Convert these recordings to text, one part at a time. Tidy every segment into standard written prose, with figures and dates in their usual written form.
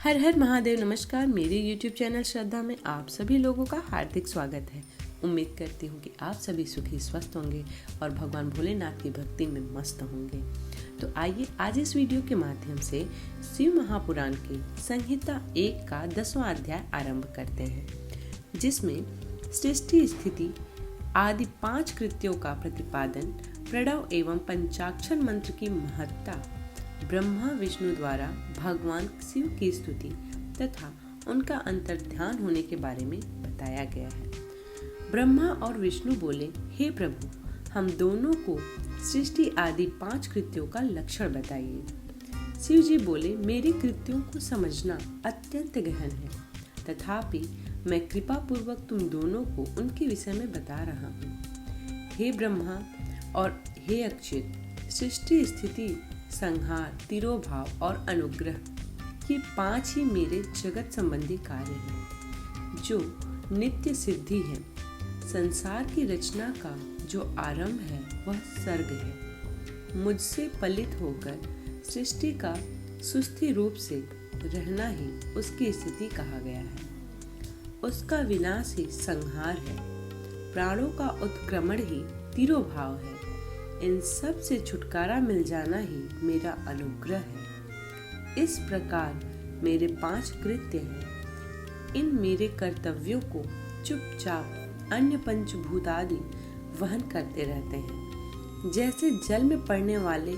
हर हर महादेव। नमस्कार। मेरे YouTube channel श्रद्धा में आप सभी लोगों का हार्दिक स्वागत है। उम्मीद करती हूँ कि आप सभी सुखी स्वस्थ होंगे और भगवान भोलेनाथ की भक्ति में मस्त होंगे। तो आइए आज इस वीडियो के माध्यम से शिव महापुराण के संहिता 1 का 10वां अध्याय आरंभ करते हैं, जिसमें सृष्टि स्थिति आदि 5 कृत्यों का प्रतिपादन, प्रणव एवं पंचाक्षर मंत्र की महत्ता, ब्रह्मा विष्णु द्वारा भगवान शिव की स्तुति तथा उनका अंतर्ध्यान होने के बारे में बताया गया है। ब्रह्मा और विष्णु बोले, हे प्रभु, हम दोनों को सृष्टि आदि 5 कृत्यों का लक्षण बताइए। शिव जी बोले, मेरे कृत्यों को समझना अत्यंत गहन है, तथापि मैं कृपा पूर्वक तुम दोनों को उनके विषय में बता रहा हूँ। हे ब्रह्मा और हे अच्युत, सृष्टि स्थिति संहार, तिरोभाव और अनुग्रह ये 5 ही मेरे जगत संबंधी कार्य हैं, जो नित्य सिद्धि है। संसार की रचना का जो आरंभ है वह सर्ग है। मुझसे पलित होकर सृष्टि का सुस्थिर रूप से रहना ही उसकी स्थिति कहा गया है। उसका विनाश ही संहार है। प्राणों का उत्क्रमण ही तिरोभाव है। इन सब से छुटकारा मिल जाना ही मेरा अनुग्रह है। इस प्रकार मेरे 5 कृत्य हैं। इन मेरे कर्तव्यों को चुपचाप अन्य पंचभूत आदि वहन करते रहते हैं। जैसे जल में पड़ने वाले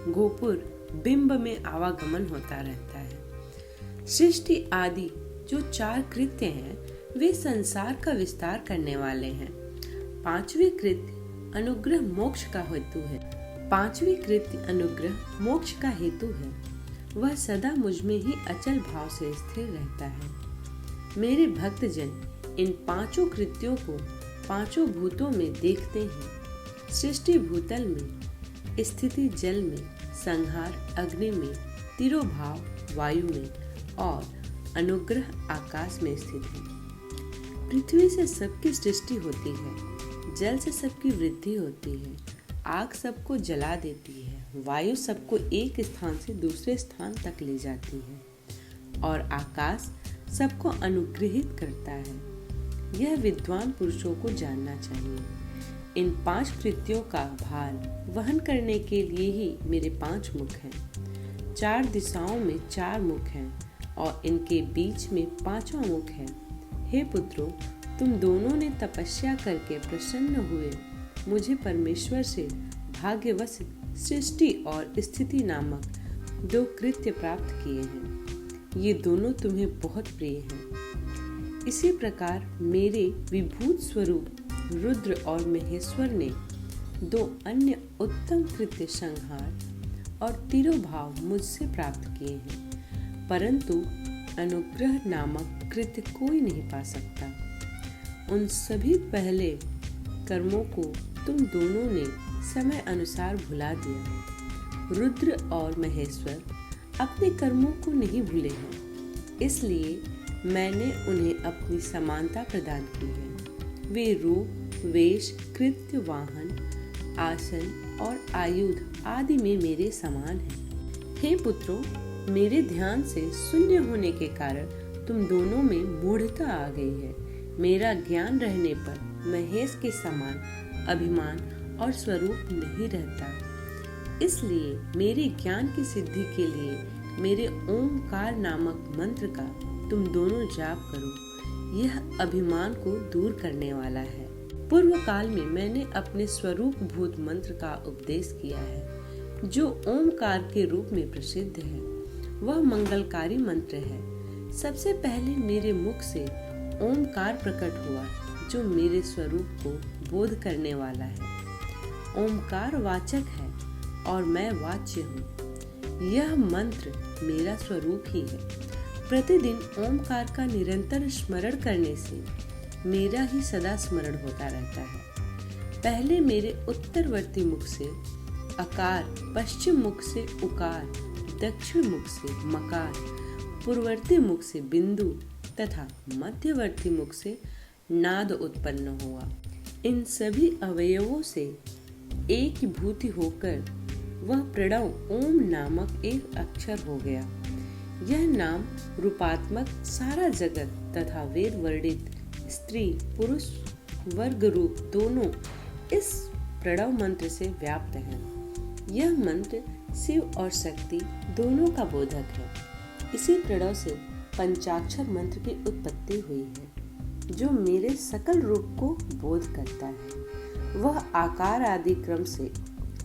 गोपुर बिंब में आवागमन होता रहता है। सृष्टि आदि जो 4 कृत्य हैं वे संसार का विस्तार करने वाले हैं। 5वें कृत्य अनुग्रह मोक्ष का हेतु है। 5वें कृत्य अनुग्रह मोक्ष का हेतु है। वह सदा मुझ में ही अचल भाव से स्थिर रहता है। मेरे भक्तजन इन 5 कृत्यों को 5 भूतों में देखते हैं। सृष्टि भूतल में, स्थिति जल में, संहार अग्नि में, तिरोभाव वायु में और अनुग्रह आकाश में स्थित है। पृथ्वी से सबकी सृष्टि होती है, जल से सबकी वृद्धि होती है, आग सबको जला देती है, वायु सबको एक स्थान से दूसरे स्थान तक ले जाती है और आकाश सबको अनुग्रहित करता है। यह विद्वान पुरुषों को जानना चाहिए। इन 5 कृत्यों का भार वहन करने के लिए ही मेरे 5 मुख हैं। 4 दिशाओं में 4 मुख हैं और इनके बीच में 5वां मुख है। हे पुत्रों, तुम दोनों ने तपस्या करके प्रसन्न हुए मुझे परमेश्वर से भाग्यवश सृष्टि और स्थिति नामक 2 कृत्य प्राप्त किए हैं। ये दोनों तुम्हें बहुत प्रिय हैं। इसी प्रकार मेरे विभूत स्वरूप रुद्र और महेश्वर ने 2 अन्य उत्तम कृत्य संहार और तिरोभाव मुझसे प्राप्त किए हैं, परंतु अनुग्रह नामक कृत्य कोई नहीं पा सकता। उन सभी पहले कर्मों को तुम दोनों ने समय अनुसार भुला दिया। रुद्र और महेश्वर अपने कर्मों को नहीं भूले हैं, इसलिए मैंने उन्हें अपनी समानता प्रदान की है। वे रूप, वेश, कृत्य, वाहन, आसन और आयुध आदि में मेरे समान हैं। हे पुत्रों, मेरे ध्यान से शून्य होने के कारण तुम दोनों में मूढ़ता आ गई है। मेरा ज्ञान रहने पर महेश के समान अभिमान और स्वरूप नहीं रहता। इसलिए मेरे ज्ञान की सिद्धि के लिए मेरे ओमकार नामक मंत्र का तुम दोनों जाप करो। यह अभिमान को दूर करने वाला है। पूर्व काल में मैंने अपने स्वरूप भूत मंत्र का उपदेश किया है, जो ओमकार के रूप में प्रसिद्ध है। वह मंगलकारी मंत्र है। सबसे पहले मेरे मुख से ओमकार प्रकट हुआ, जो मेरे स्वरूप को बोध करने वाला है। ओमकार वाचक है और मैं वाच्य हूँ। यह मंत्र मेरा स्वरूप ही है। प्रतिदिन ओमकार का निरंतर स्मरण करने से मेरा ही सदा स्मरण होता रहता है। पहले मेरे उत्तरवर्ती मुख से अकार, पश्चिम मुख से उकार, दक्षिण मुख से मकार, पूर्ववर्ती मुख से बिंदु तथा मध्यवर्ती मुख से नाद उत्पन्न हुआ। इन सभी अवयवों से एक भूति होकर वह प्रणव ओम नामक एक अक्षर हो गया। यह नाम रूपात्मक सारा जगत तथा वेद वर्णित स्त्री पुरुष वर्ग रूप दोनों इस प्रणव मंत्र से व्याप्त है। यह मंत्र शिव और शक्ति दोनों का बोधक है। इसी प्रणव से पंचाक्षर मंत्र की उत्पत्ति हुई है, जो मेरे सकल रूप को बोध करता है। वह आकार आदि क्रम से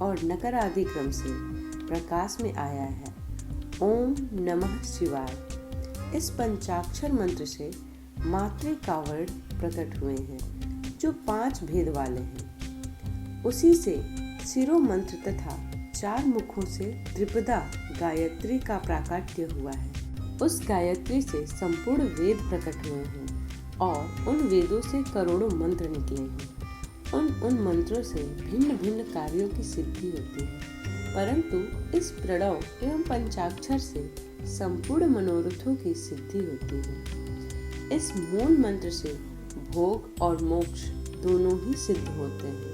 और नकार आदि क्रम से प्रकाश में आया है। ओम नमः शिवाय। इस पंचाक्षर मंत्र से मात्रे का वर्ण प्रकट हुए हैं, जो 5 भेद वाले हैं। उसी से शिरो मंत्र तथा 4 मुखों से त्रिपदा गायत्री का प्राकट्य हुआ है। उस गायत्री से संपूर्ण वेद प्रकट हुए हैं और उन वेदों से करोड़ों मंत्र निकले हैं। उन मंत्रों से भिन्न भिन्न कार्यों की सिद्धि होती है, परंतु इस प्रणव एवं पंचाक्षर से संपूर्ण मनोरथों की सिद्धि होती है। इस मूल मंत्र से भोग और मोक्ष दोनों ही सिद्ध होते हैं।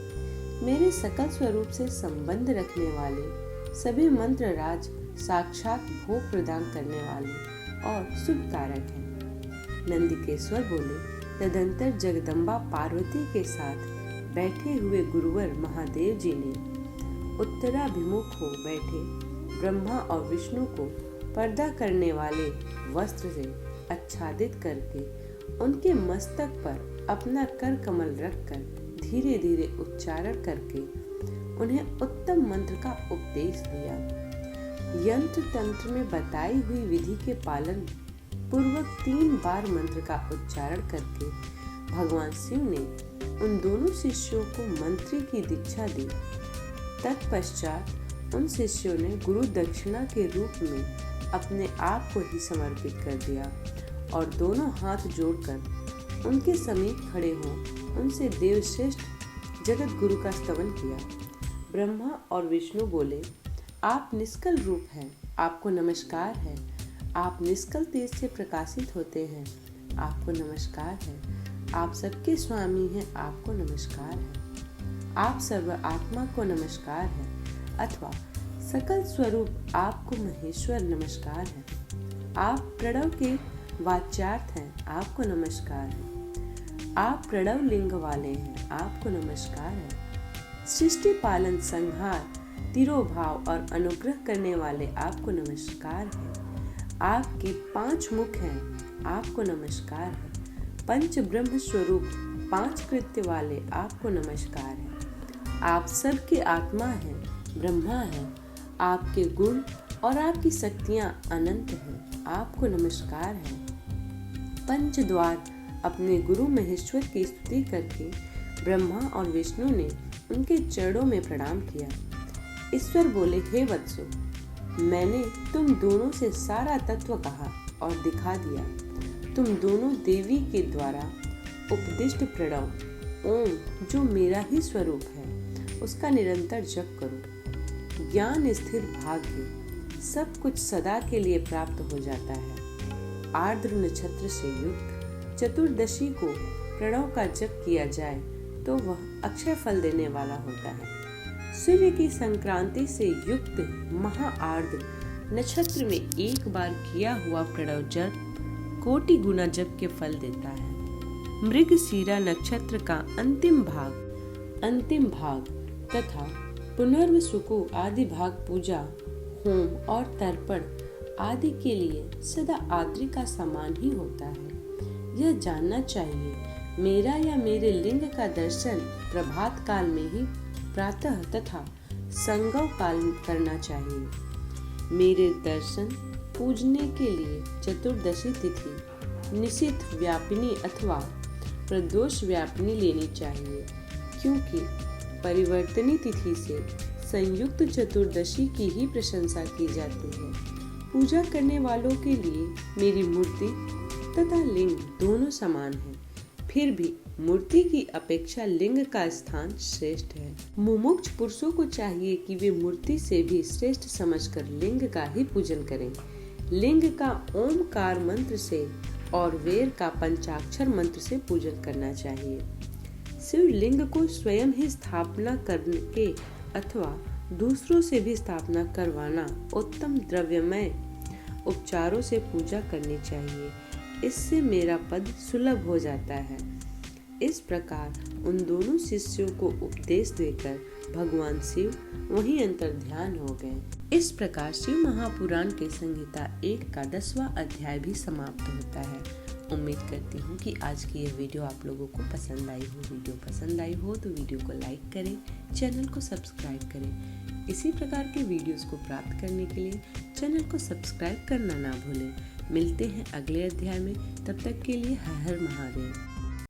मेरे सकल स्वरूप से संबंध रखने वाले सभी मंत्र राज साक्षात भोग प्रदान करने वाले और शुभ कारक हैं। नंदिकेश्वर बोले, तदंतर जगदम्बा पार्वती के साथ बैठे हुए गुरुवर महादेव जी ने उत्तराभिमुख हो बैठे ब्रह्मा और विष्णु को पर्दा करने वाले वस्त्र से आच्छादित करके उनके मस्तक पर अपना कर कमल रखकर धीरे धीरे उच्चारण करके उन्हें उत्तम मंत्र का उपदेश दिया। यंत्र तंत्र में बताई हुई विधि के पालन पूर्वक 3 बार मंत्र का उच्चारण करके भगवान शिव ने उन दोनों शिष्यों को मंत्री की दीक्षा दी। तत्पश्चात उन शिष्यों ने गुरु दक्षिणा के रूप में अपने आप को ही समर्पित कर दिया और दोनों हाथ जोड़कर उनके समीप खड़े हो उनसे देवश्रेष्ठ जगत गुरु का स्तवन किया। ब्रह्मा और विष्णु बोले, आप निष्कल रूप हैं, आपको नमस्कार है। आप निष्कल तेज से प्रकाशित होते हैं, आपको नमस्कार है। आप सबके स्वामी हैं, आपको नमस्कार है। आप सर्व आत्मा को नमस्कार है, अथवा सकल स्वरूप आपको महेश्वर नमस्कार है। आप प्रणव के वाच्यार्थ हैं, आपको नमस्कार है। आप प्रणव लिंग वाले हैं, आपको नमस्कार है। सृष्टि पालन संहार तिरोभाव और अनुग्रह करने वाले आपको नमस्कार है। आपके 5 मुख हैं, आपको नमस्कार है। पंच ब्रह्म स्वरूप 5 कृत्य वाले आपको नमस्कार है। आप सबके आत्मा हैं, ब्रह्मा हैं। आपके गुण और आपकी शक्तियां अनंत हैं, आपको नमस्कार है। पंच द्वार अपने गुरु महेश्वर की स्तुति करके ब्रह्मा और विष्णु ने उनके चरणों में प्रणाम किया। ईश्वर बोले, हे वत्सो, मैंने तुम दोनों से सारा तत्व कहा और दिखा दिया। तुम दोनों देवी के द्वारा उपदिष्ट प्रणव ओम, जो मेरा ही स्वरूप है, उसका निरंतर जप करो। ज्ञान स्थिर भाग्य सब कुछ सदा के लिए प्राप्त हो जाता है। आर्द्र नक्षत्र से युक्त चतुर्दशी को प्रणव का जप किया जाए तो वह अक्षय फल देने वाला होता है। सूर्य की संक्रांति से युक्त महा आर्द्र नक्षत्र में एक बार किया हुआ प्रणव जप कोटि गुना जप के फल देता है। मृगशिरा नक्षत्र का अंतिम भाग तथा पुनर्व सुकु आदि भाग पूजा, होम और तर्पण आदि के लिए सदा आद्री का समान ही होता है। यह जानना चाहिए, मेरा या मेरे लिंग का दर्शन प्रभात काल में ही प्रातः तथा संगव काल करना चाहिए। मेरे दर्शन पूजने के लिए चतुर्दशी तिथि निशिथ व्यापिनी अथवा प्रदोष व्यापिनी लेनी चाहिए, क्योंकि परिवर्तनी तिथि से संयुक्त चतुर्दशी की ही प्रशंसा की जाती है। पूजा करने वालों के लिए मेरी मूर्ति तथा लिंग दोनों समान है, फिर भी मूर्ति की अपेक्षा लिंग का स्थान श्रेष्ठ है। मुमुक्ष पुरुषों को चाहिए कि वे मूर्ति से भी श्रेष्ठ समझकर लिंग का ही पूजन करें। लिंग का ओमकार मंत्र से और वेर का पंचाक्षर मंत्र से पूजन करना चाहिए। शिवलिंग को स्वयं ही स्थापना करके अथवा दूसरों से भी स्थापना करवाना उत्तम द्रव्यमय उपचारों से पूजा करनी चाहिए, इससे मेरा पद सुलभ हो जाता है। इस प्रकार उन दोनों शिष्यों को उपदेश देकर भगवान शिव वहीं अंतर्ध्यान हो गए। इस प्रकार शिव महापुराण के संहिता 1 का 10वां अध्याय भी समाप्त होता है। उम्मीद करती हूँ कि आज की यह वीडियो आप लोगों को पसंद आई हो। वीडियो पसंद आई हो तो वीडियो को लाइक करें, चैनल को सब्सक्राइब करें। इसी प्रकार के वीडियोस को प्राप्त करने के लिए चैनल को सब्सक्राइब करना ना भूलें। मिलते हैं अगले अध्याय में, तब तक के लिए हर हर महादेव।